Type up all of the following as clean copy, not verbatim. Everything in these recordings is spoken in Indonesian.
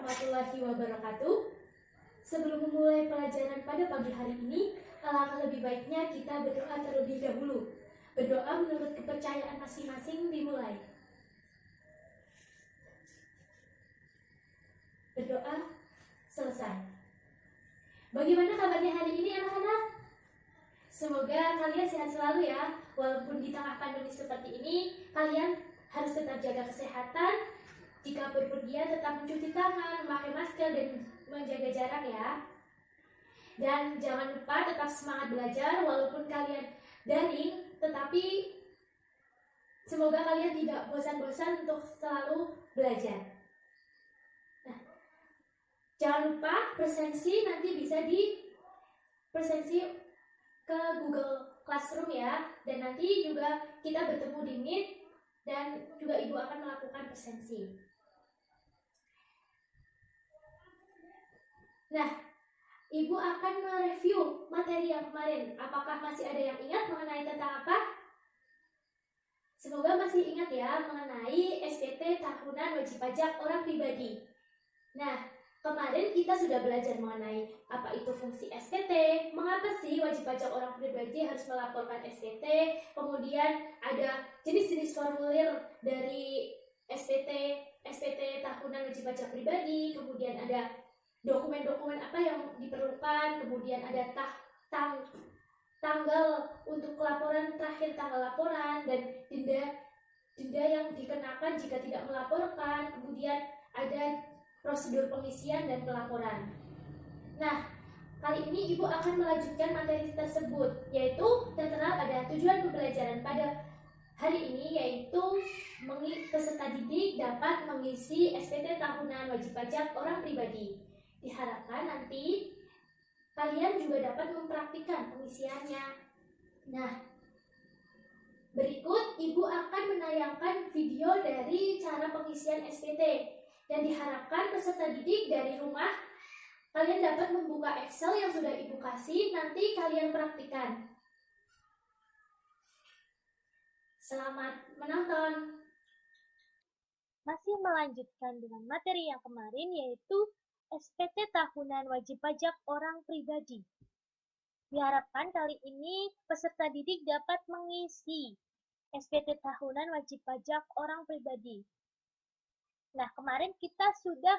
warahmatullahi wabarakatuh. Sebelum memulai pelajaran pada pagi hari ini, alangkah lebih baiknya kita berdoa terlebih dahulu. Berdoa menurut kepercayaan masing-masing dimulai. Berdoa selesai. Bagaimana kabarnya hari ini anak-anak? Semoga kalian sehat selalu ya. Walaupun di tengah pandemi seperti ini, kalian harus tetap jaga kesehatan. Jika berpergian tetap mencuci tangan, memakai masker, dan menjaga jarak ya. Dan jangan lupa tetap semangat belajar walaupun kalian daring, tetapi semoga kalian tidak bosan-bosan untuk selalu belajar. Nah, jangan lupa presensi nanti bisa presensi ke Google Classroom ya. Dan nanti juga kita bertemu di Meet dan juga Ibu akan melakukan presensi. Nah, Ibu akan mereview materi yang kemarin. Apakah masih ada yang ingat mengenai tentang apa? Semoga masih ingat ya mengenai SPT tahunan wajib pajak orang pribadi. Nah, kemarin kita sudah belajar mengenai apa itu fungsi SPT, mengapa sih wajib pajak orang pribadi harus melaporkan SPT, kemudian ada jenis-jenis formulir dari SPT tahunan wajib pajak pribadi, kemudian ada dokumen-dokumen apa yang diperlukan, kemudian ada tanggal untuk laporan, terakhir tanggal laporan, dan denda yang dikenakan jika tidak melaporkan, kemudian ada prosedur pengisian dan pelaporan. Nah, kali ini Ibu akan melanjutkan materi tersebut, yaitu tertera pada tujuan pembelajaran pada hari ini, yaitu peserta didik dapat mengisi SPT tahunan wajib pajak orang pribadi. Diharapkan nanti kalian juga dapat mempraktikkan pengisiannya. Nah, berikut Ibu akan menayangkan video dari cara pengisian SPT. Dan diharapkan peserta didik dari rumah kalian dapat membuka Excel yang sudah Ibu kasih, nanti kalian praktikkan. Selamat menonton. Masih melanjutkan dengan materi yang kemarin, yaitu SPT tahunan wajib pajak orang pribadi. Diharapkan kali ini peserta didik dapat mengisi SPT tahunan wajib pajak orang pribadi. Nah, kemarin kita sudah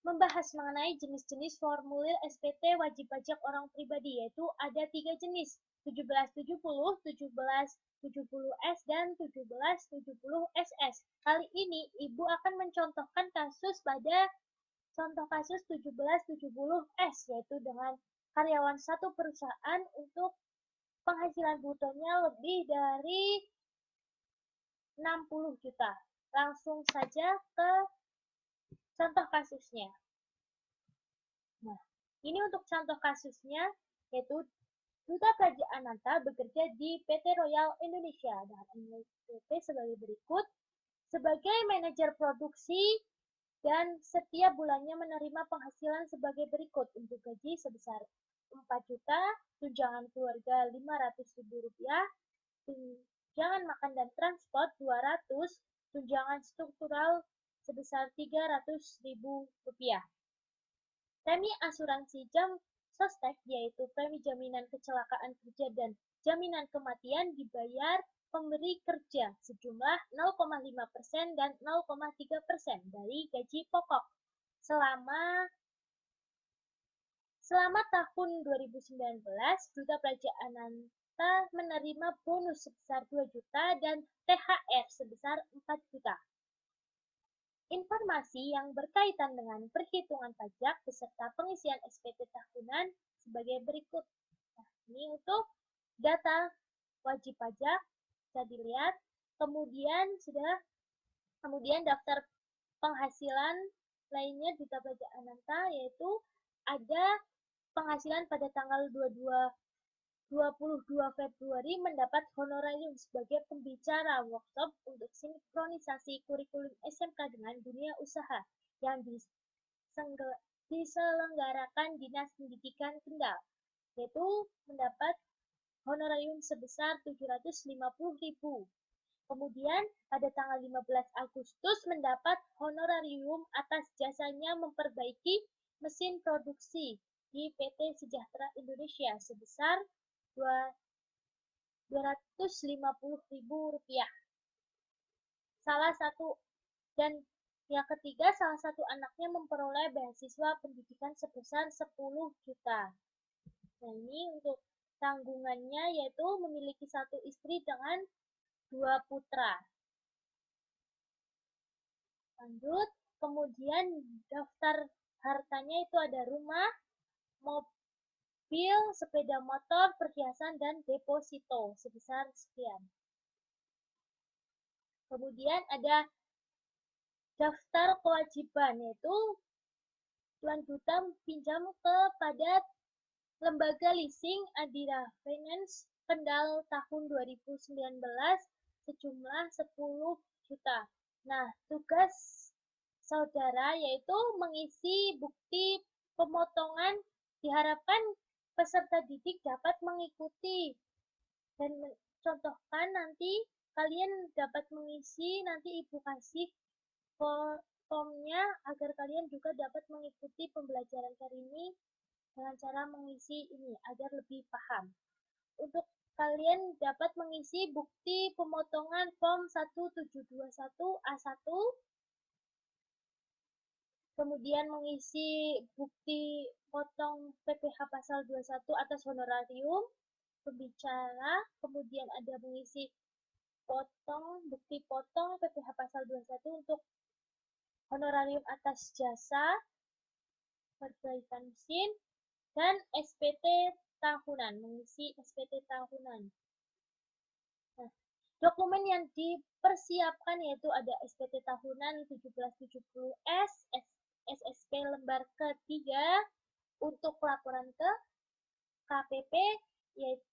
membahas mengenai jenis-jenis formulir SPT wajib pajak orang pribadi, yaitu ada 3 jenis, 1770, 1770S, dan 1770SS. Kali ini Ibu akan mencontohkan kasus pada contoh kasus 1770S, yaitu dengan karyawan satu perusahaan untuk penghasilan brutonya lebih dari 60 juta. Langsung saja ke contoh kasusnya. Nah, ini untuk contoh kasusnya, yaitu Duta Praja Ananta bekerja di PT Royal Indonesia dengan NPWP sebagai berikut. Sebagai manajer produksi dan setiap bulannya menerima penghasilan sebagai berikut. Untuk gaji sebesar 4 juta, tunjangan keluarga Rp500.000, tunjangan makan dan transport 200, tunjangan struktural sebesar Rp300.000. Premi asuransi jam sostek, yaitu premi jaminan kecelakaan kerja dan jaminan kematian, dibayar pemberi kerja sejumlah 0,5% dan 0,3% dari gaji pokok selama tahun 2019. Duta Praja Ananta menerima bonus sebesar 2 juta dan THR sebesar 4 juta. Informasi yang berkaitan dengan perhitungan pajak beserta pengisian SPT tahunan sebagai berikut. Nah, ini untuk data wajib pajak bisa dilihat. Kemudian daftar penghasilan lainnya Duta Praja Ananta, yaitu ada penghasilan pada tanggal 22 Februari mendapat honorarium sebagai pembicara workshop untuk sinkronisasi kurikulum SMK dengan dunia usaha yang diselenggarakan Dinas Pendidikan Kendal, yaitu mendapat honorarium sebesar 750.000. Kemudian pada tanggal 15 Agustus mendapat honorarium atas jasanya memperbaiki mesin produksi di PT Sejahtera Indonesia sebesar Rp250.000. Salah satu dan yang ketiga, salah satu anaknya memperoleh beasiswa pendidikan sebesar 10 juta. Nah, ini untuk tanggungannya yaitu memiliki satu istri dengan 2 putra. Lanjut, kemudian daftar hartanya itu ada rumah, mobil, sepeda motor, perhiasan, dan deposito sebesar sekian. Kemudian ada daftar kewajiban, yaitu Tuan Duta pinjam kepada lembaga leasing Adira Finance Kendal tahun 2019 sejumlah 10 juta. Nah, tugas saudara yaitu mengisi bukti pemotongan. Diharapkan peserta didik dapat mengikuti dan contohkan nanti kalian dapat mengisi, nanti ibu kasih formnya agar kalian juga dapat mengikuti pembelajaran kali ini dengan cara mengisi ini agar lebih paham. Untuk kalian dapat mengisi bukti pemotongan form 1721A1, kemudian mengisi bukti potong PPh pasal 21 atas honorarium pembicara, kemudian ada mengisi bukti potong PPh pasal 21 untuk honorarium atas jasa perbaikan mesin, dan SPT tahunan, mengisi SPT tahunan. Nah, dokumen yang dipersiapkan yaitu ada SPT tahunan 1770S, SSP lembar ketiga untuk laporan ke KPP, yaitu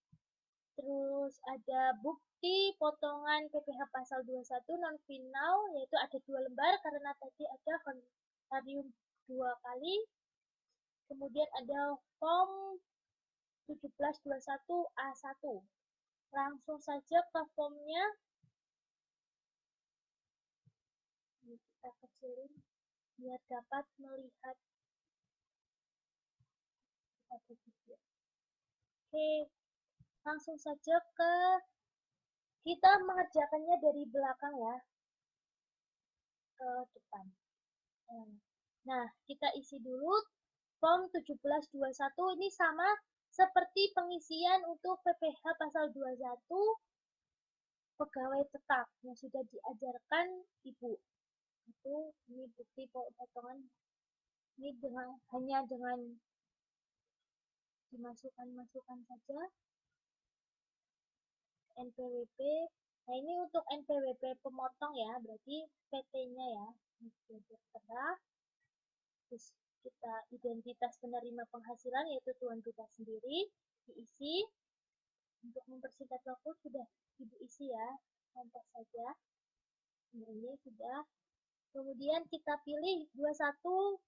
terus ada bukti potongan PPh pasal 21 non final, yaitu ada 2 lembar karena tadi ada honorarium 2 kali. Kemudian ada form 1721A1. Langsung saja ke formnya. Ini kita kecilin biar dapat melihat. Oke, langsung saja kita mengerjakannya dari belakang ya, ke depan. Nah, kita isi dulu form 1721 ini sama seperti pengisian untuk PPh pasal 21 pegawai tetap yang sudah diajarkan Ibu. Itu ini bukti potongan ini hanya dengan dimasukkan saja NPWP. Nah, ini untuk NPWP pemotong ya, berarti PT-nya ya. Terus kita identitas penerima penghasilan yaitu Tuan Duta sendiri diisi. Untuk mempersingkat waktu sudah Ibu isi ya, contoh saja. Ini sudah. Kemudian kita pilih 21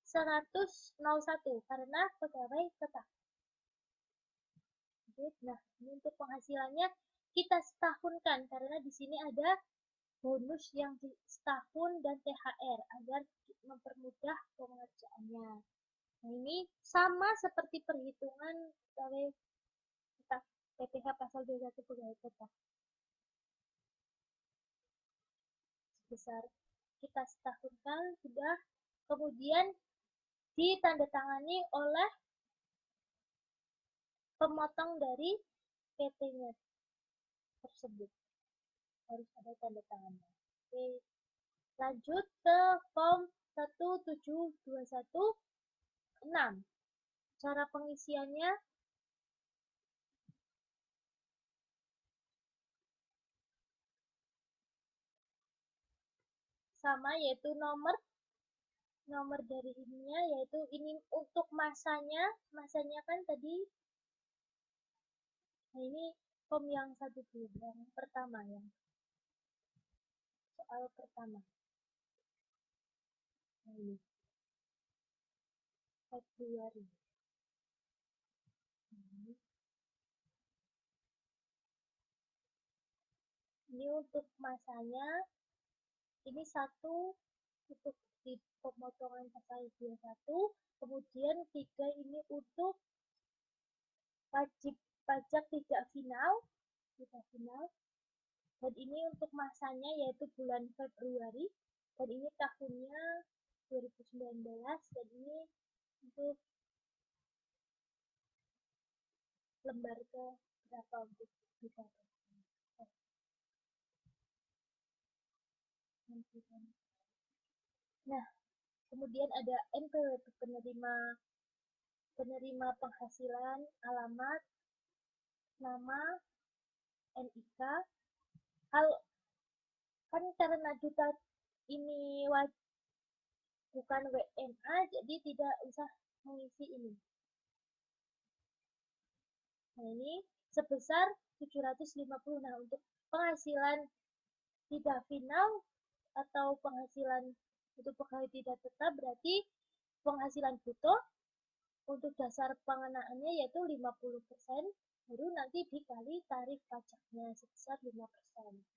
100 01 karena pegawai tetap. Nah, ini untuk penghasilannya kita setahunkan karena di sini ada bonus yang setahun dan THR agar mempermudah pengerjaannya. Nah, ini sama seperti perhitungan pegawai tetap PPh pasal 21 pegawai tetap. Sebesar kita setahunkan sudah, kemudian ditandatangani oleh pemotong dari PT-nya tersebut. Harus ada tanda tangannya. Oke. Lanjut ke form 17216. Cara pengisiannya sama, yaitu nomor dari ininya, yaitu ini untuk masanya kan tadi. Nah, ini form yang satu dulu, yang pertama ya. Soal pertama. Nah, ini. Februari. Ini untuk masanya, ini 1 untuk di pemotongan pasal 21, kemudian 3 ini untuk pajak tidak final, dan ini untuk masanya yaitu bulan Februari, dan ini tahunnya 2019, dan ini untuk lembar ke berapa untuk bisa. Nah, kemudian ada NPWP penerima penghasilan, alamat, nama, NIK. Hal kan karena duta ini bukan WNA, jadi tidak usah mengisi ini. Nah, ini sebesar 750. Nah, untuk penghasilan tidak final atau penghasilan untuk pegawai tidak tetap berarti penghasilan bruto untuk dasar pengenaannya yaitu 50%, baru nanti dikali tarif pajaknya sebesar 5%.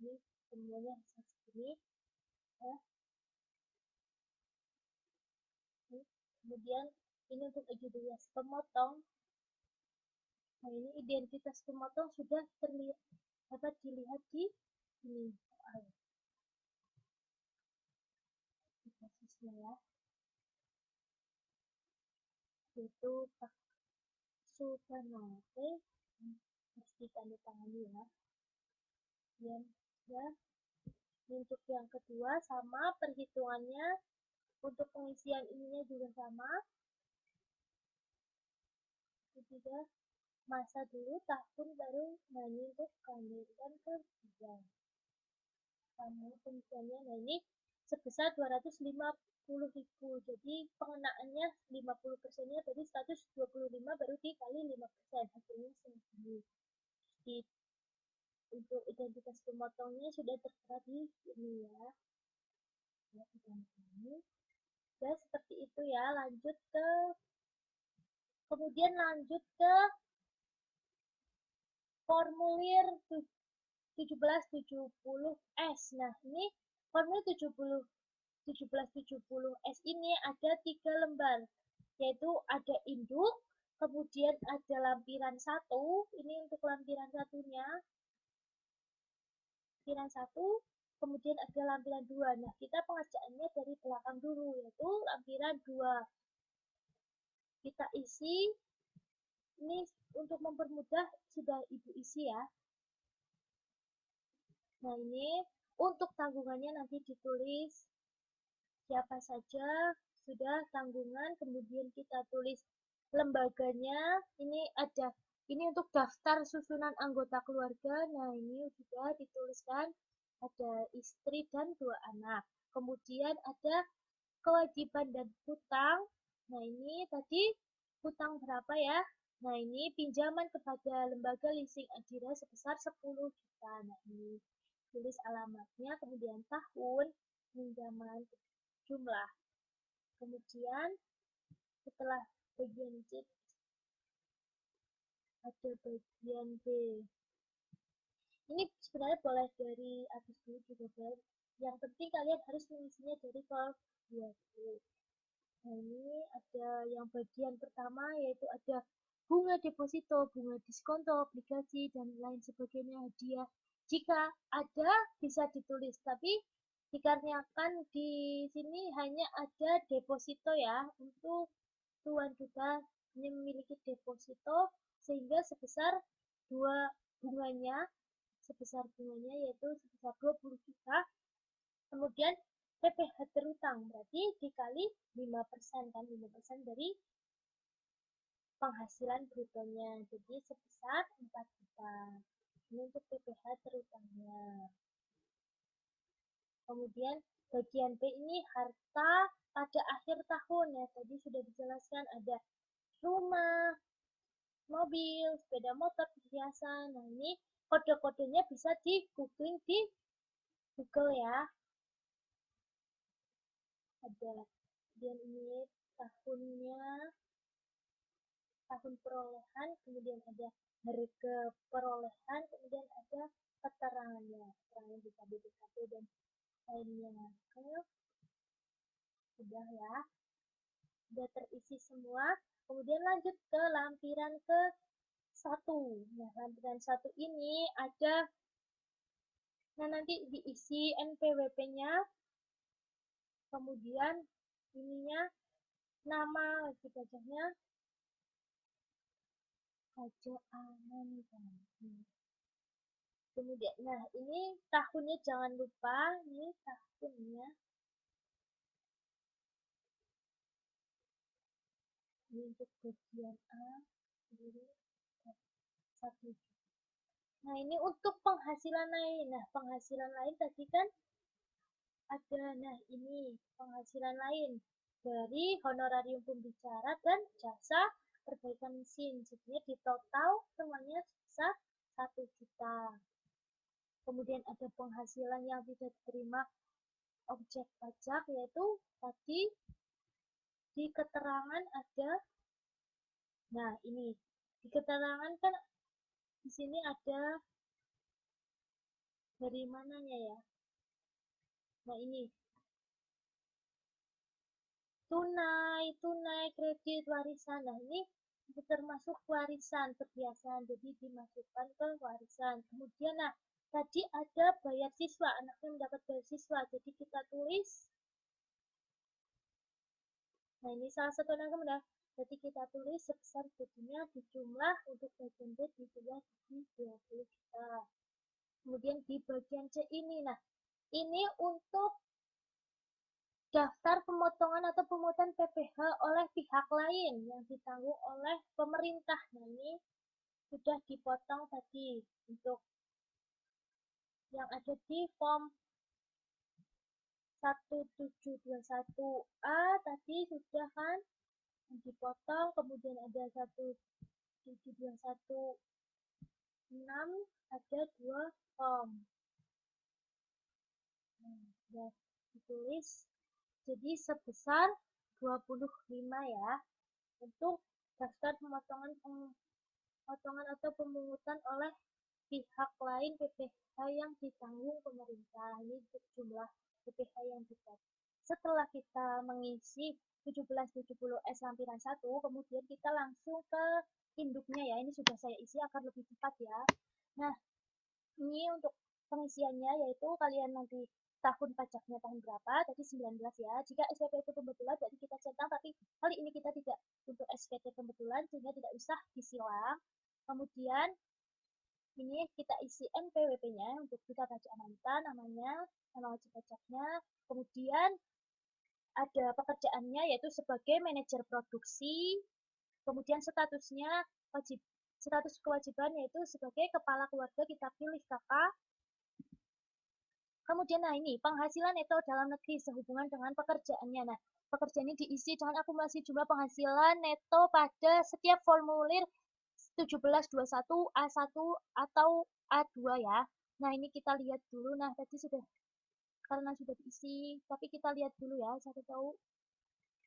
Ini semuanya segini ya. Kemudian ini untuk identitas pemotong. Nah, ini identitas pemotong sudah dapat dilihat di ini basisnya ya, yaitu Pak Sukarno. Oke, harus ditandatangani ya. Dan ya, untuk yang kedua sama perhitungannya, untuk pengisian ininya juga sama. Juga masa dulu, tahun baru, nah ini untuk kelahiran ketiga. Sama pengisiannya, nah ini sebesar 250.000. Jadi pengenaannya 50%-nya tadi 125 baru dikali 5%, hasilnya segini. Untuk identitas pemotongnya sudah tertera di sini ya. Ya, seperti itu ya. Kemudian lanjut ke formulir 1770S. Nah, ini formulir 1770S ini ada 3 lembar, yaitu ada induk, kemudian ada lampiran 1, ini untuk lampiran satunya, lampiran 1, kemudian ada lampiran 2. Nah, kita pengerjaannya dari belakang dulu, yaitu lampiran 2. Kita isi, ini untuk mempermudah sudah Ibu isi ya. Nah, ini untuk tanggungannya nanti ditulis siapa saja sudah tanggungan, kemudian kita tulis lembaganya, ini ada, ini untuk daftar susunan anggota keluarga, nah ini sudah dituliskan, ada istri dan 2 anak. Kemudian ada kewajiban dan hutang, nah ini tadi hutang berapa ya, nah ini pinjaman kepada lembaga leasing Adira sebesar 10 juta, nah ini tulis alamatnya, kemudian tahun, pinjaman, jumlah. Kemudian setelah bagian C ada bagian B. Ini sebenarnya boleh dari atas dulu juga boleh. Yang penting kalian harus mengisinya dari kolom 20. Nah, ini ada yang bagian pertama yaitu ada bunga deposito, bunga diskonto, obligasi, dan lain sebagainya hadiah. Jika ada bisa ditulis, tapi dikarenakan di sini hanya ada deposito ya, untuk tuan duta hanya memiliki deposito sehingga sebesar bunganya yaitu sebesar 20 juta. Kemudian PPh terutang berarti dikali 5% kan, 5% dari penghasilan brutonya, jadi sebesar 4 juta. Ini untuk PPh terutangnya. Kemudian bagian B ini harta pada akhir tahun ya, tadi sudah dijelaskan ada rumah, mobil, sepeda motor, perhiasan. Nah, ini kode-kodenya bisa di googling di Google ya. Ada, kemudian ini tahunnya, tahun perolehan, kemudian ada harga perolehan, kemudian ada keterangannya, keterangan bisa BPKB dan lainnya. Oke, sudah ya, sudah terisi semua. Kemudian lanjut ke lampiran ke 1. Nah, lampiran 1 ini ada, nah nanti diisi NPWP-nya, kemudian ininya nama wajib pajaknya pajak aman kan. Kemudian, nah ini tahunnya jangan lupa, ini tahunnya. Ini untuk bagian A, sendiri, 1. Nah ini untuk penghasilan lain. Nah penghasilan lain tadi kan ada, nah ini penghasilan lain dari honorarium pembicara dan jasa perbaikan mesin. Jadinya di total semuanya sebesar 1 juta. Kemudian ada penghasilan yang tidak diterima objek pajak, yaitu tadi di keterangan ada, nah ini di keterangan kan di sini ada dari mananya ya. Nah ini tunai, kredit, warisan. Nah ini termasuk warisan perhiasan, jadi dimasukkan ke warisan. Kemudian nah tadi ada bayar siswa, anaknya mendapat bayar siswa, jadi kita tulis. Nah ini salah satu anak mudah. Jadi kita tulis sebesar jadinya di jumlah untuk bagian B dijumlah di 20 juta. Kemudian di bagian C ini, nah ini untuk daftar pemotongan atau pemungutan PPh oleh pihak lain yang ditanggung oleh pemerintah. Nah ini sudah dipotong tadi untuk yang ada di form 1721A tadi sudah kan dipotong, kemudian ada 1721 ada 2 form. Nah, sudah ditulis. Jadi sebesar 25 ya untuk daftar pemotongan atau pemungutan oleh pihak lain PPh yang ditanggung pemerintah. Ini untuk jumlah PPh yang didapat. Setelah kita mengisi 1770S lampiran 1, kemudian kita langsung ke induknya ya. Ini sudah saya isi agar lebih cepat ya. Nah, ini untuk pengisiannya yaitu kalian nanti tahun pajaknya tahun berapa, tadi 19 ya. Jika SPP itu kebetulan berarti kita centang, tapi kali ini kita tidak untuk SPT kebetulan sehingga tidak usah disilang. Kemudian ini kita isi NPWP-nya untuk kita pajak amanah, namanya, nama wajib pajaknya. Kemudian ada pekerjaannya yaitu sebagai manajer produksi. Kemudian statusnya status kewajiban yaitu sebagai kepala keluarga kita pilih kakak. Kemudian nah ini penghasilan neto dalam negeri sehubungan dengan pekerjaannya. Nah, pekerjaan ini diisi dengan akumulasi jumlah penghasilan neto pada setiap formulir 1721 A1 atau A2 ya. Nah, ini kita lihat dulu. Nah, tadi sudah karena sudah diisi, tapi kita lihat dulu ya. Saya tahu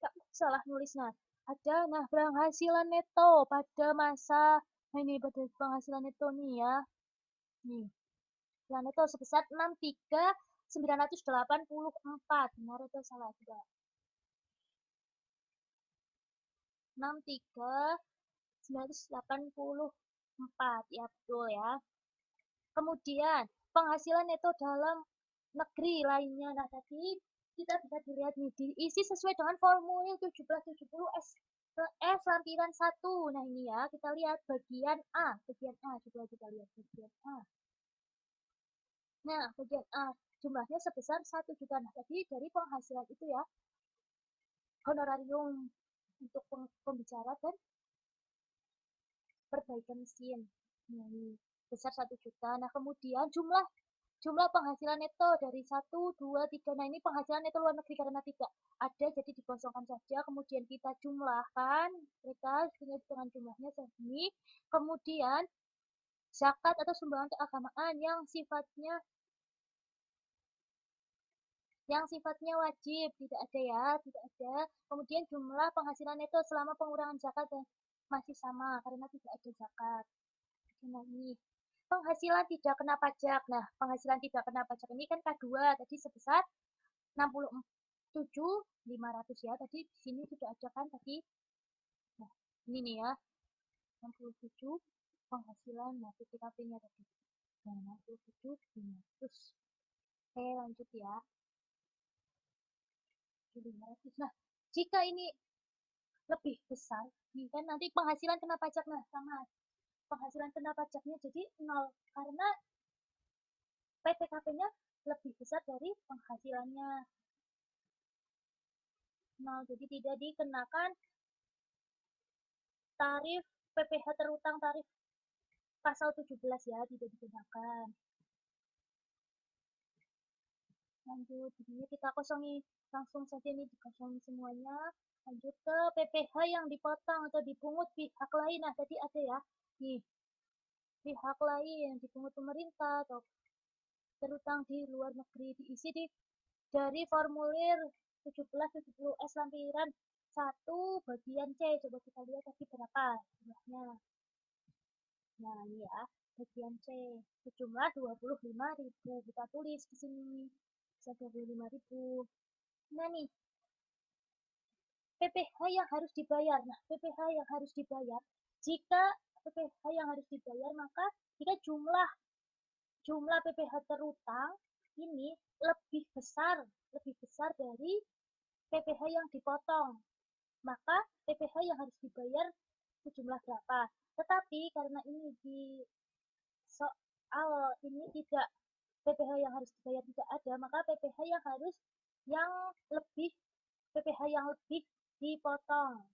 nggak salah nulis. Nah, ada nah penghasilan neto pada masa, nah ini pada penghasilan neto nih ya. Nih. Penghasilan neto sebesar 63.984. Benar atau salah juga? 63.984. Ya, betul ya. Kemudian penghasilan neto dalam negeri lainnya. Nah, tadi kita bisa dilihat nih diisi sesuai dengan formulir 1770 S lampiran 1. Nah, ini ya, kita lihat bagian A. Bagian A, coba kita lihat bagian A. Nah, bagian A jumlahnya sebesar 1 juta. Nah, tadi dari penghasilan itu ya, honorarium untuk pembicara dan perbaikan mesin. Nah, ini besar 1 juta. Nah, kemudian jumlah penghasilan neto dari 1, 2, 3. Nah, ini penghasilan neto luar negeri karena tidak ada, jadi dikosongkan saja. Kemudian kita jumlahkan, kita dengan jumlahnya segini. Kemudian zakat atau sumbangan keagamaan yang sifatnya wajib, tidak ada ya, tidak ada. Kemudian jumlah penghasilan neto selama pengurangan zakat masih sama karena tidak ada zakat. Nah, ini penghasilan tidak kena pajak. Nah, penghasilan tidak kena pajak ini kan K2 tadi sebesar 67.500 ya. Tadi di sini sudah ada kan tadi. Nah, ini nih ya. 67 penghasilan, nah PKP-nya tadi. Nah, 67.500. Oke, lanjut ya. 500. Nah, jika ini lebih besar, nih kan nanti penghasilan kena pajak, nah sama penghasilan kena pajaknya jadi 0 karena PPKP-nya lebih besar dari penghasilannya 0, jadi tidak dikenakan tarif PPh terutang tarif pasal 17 ya, tidak dikenakan. Lanjut, ini kita kosongi langsung saja nih, dikosongi semuanya. Lanjut ke PPh yang dipotong atau dipungut pihak lain. Nah, tadi ada ya, nih pihak lain yang dipungut pemerintah atau terutang di luar negeri diisi dari formulir 1770S lampiran 1 bagian C. Coba kita lihat tadi berapa jumlahnya. Nah, ini ya, bagian C. Sejumlah 25.000. Kita tulis di sini. 25.000. Nah, nih. PPh yang harus dibayar. Nah, PPh yang harus dibayar. Jika PPh yang harus dibayar, maka jika jumlah PPh terutang ini lebih besar dari PPh yang dipotong, maka PPh yang harus dibayar sejumlah berapa. Tetapi karena ini di soal ini tidak PPh yang harus dibayar tidak ada, maka PPh yang lebih dipotong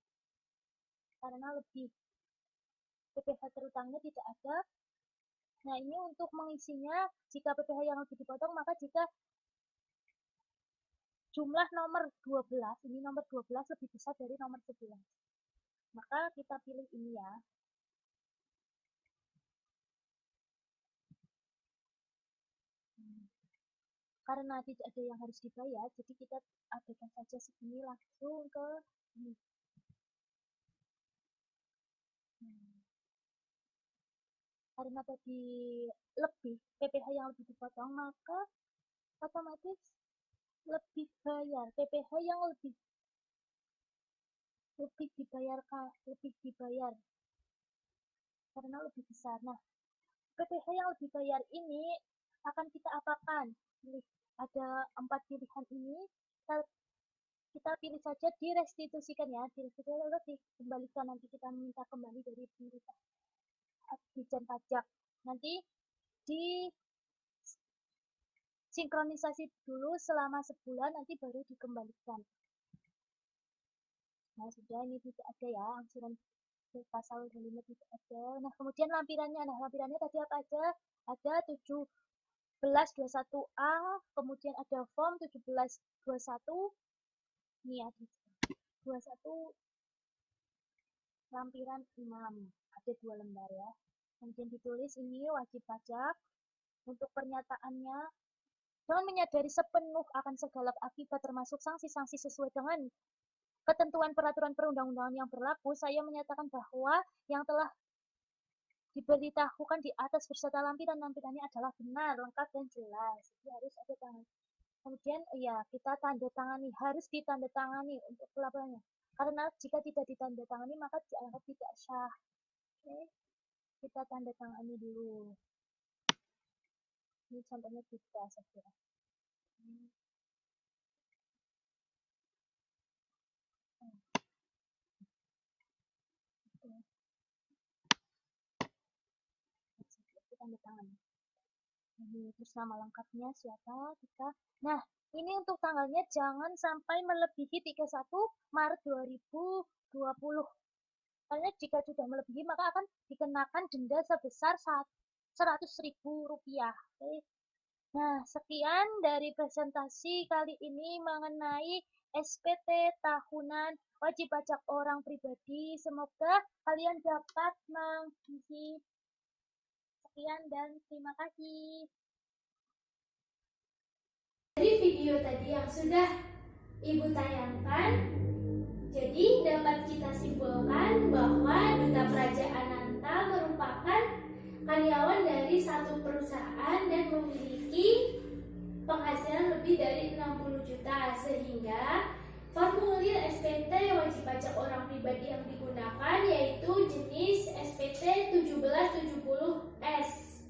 karena lebih PPh terutangnya tidak ada. Nah, ini untuk mengisinya, jika PPh yang lebih dipotong, maka jika jumlah nomor 12, ini nomor 12 lebih besar dari nomor 11. Maka kita pilih ini ya. Karena tidak ada yang harus dibayar, jadi kita abaikan saja segini langsung ke ini. Karena tadi lebih PPh yang lebih dipotong, maka otomatis lebih bayar. PPh yang lebih dibayar karena lebih besar. Nah, PPh yang lebih bayar ini akan kita apakan? Ada 4 pilihan ini, kita pilih saja direstitusikan ya, dikembalikan, nanti kita minta kembali dari pemerintah Dijen Pajak. Nanti di sinkronisasi dulu selama sebulan, nanti baru dikembalikan. Nah, sudah, ini tidak ada ya, angsuran pasal 25 tidak ada. Nah, kemudian lampirannya. Nah, lampirannya tadi apa aja? Ada 1721A, kemudian ada form 1721. Ini ada 21 lampiran 6. Ada 2 lembar ya. Kemudian ditulis ini wajib pajak. Untuk pernyataannya, dengan menyadari sepenuh akan segala akibat termasuk sanksi-sanksi sesuai dengan ketentuan peraturan perundang-undangan yang berlaku, saya menyatakan bahwa yang telah diberitahukan di atas beserta lampirannya adalah benar, lengkap, dan jelas. Jadi harus ada tangan. Kemudian ya kita tanda tangani, harus ditandatangani untuk pelaporannya. Karena jika tidak ditandatangani maka dianggap tidak sah. Oke, kita tanda tangani dulu. Ini contohnya kita saja. Tanda tangan. Ini terus nama lengkapnya siapa kita. Nah, ini untuk tanggalnya jangan sampai melebihi 31 Maret 2020. Karena jika sudah melebihi maka akan dikenakan denda sebesar Rp100.000. Oke. Nah, sekian dari presentasi kali ini mengenai SPT tahunan wajib pajak orang pribadi. Semoga kalian dapat mengisi. Sekian dan terima kasih. Dari video tadi yang sudah Ibu tayangkan, jadi dapat kita simpulkan bahwa Duta Praja Ananta merupakan karyawan dari satu perusahaan dan memiliki penghasilan lebih dari 60 juta, sehingga formulir SPT wajib pajak orang pribadi yang digunakan yaitu jenis SPT 1770S.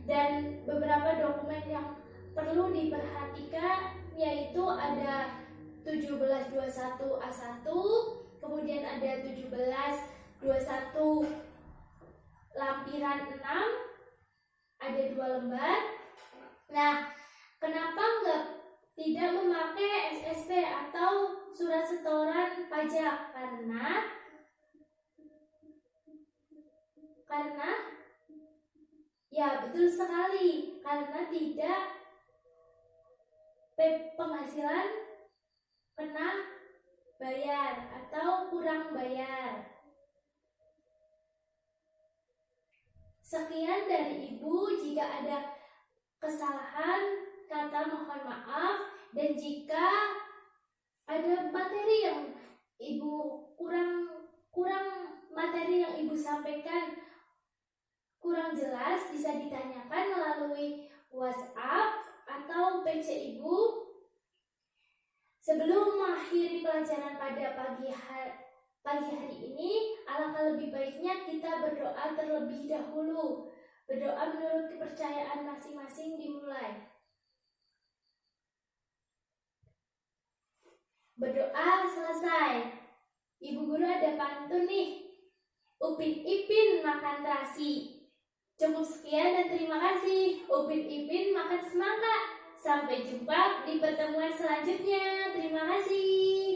Dan beberapa dokumen yang perlu diperhatikan yaitu ada 1721A1, kemudian ada 1721 lampiran 6, ada 2 lembar. Nah, kenapa tidak memakai SSP atau surat setoran pajak? Karena ya betul sekali, karena tidak penghasilan kena bayar atau kurang bayar. Sekian dari Ibu, jika ada kesalahan kata mohon maaf, dan jika ada materi yang Ibu kurang materi yang Ibu sampaikan kurang jelas, bisa ditanyakan melalui WhatsApp atau PC Ibu. Sebelum mengakhiri pelajaran pada pagi hari ini, alangkah lebih baiknya kita berdoa terlebih dahulu. Berdoa menurut kepercayaan masing-masing dimulai. Berdoa selesai. Ibu guru ada pantun nih. Upin Ipin makan terasi. Cukup sekian dan terima kasih. Upin Ipin makan semangka. Sampai jumpa di pertemuan selanjutnya. Terima kasih.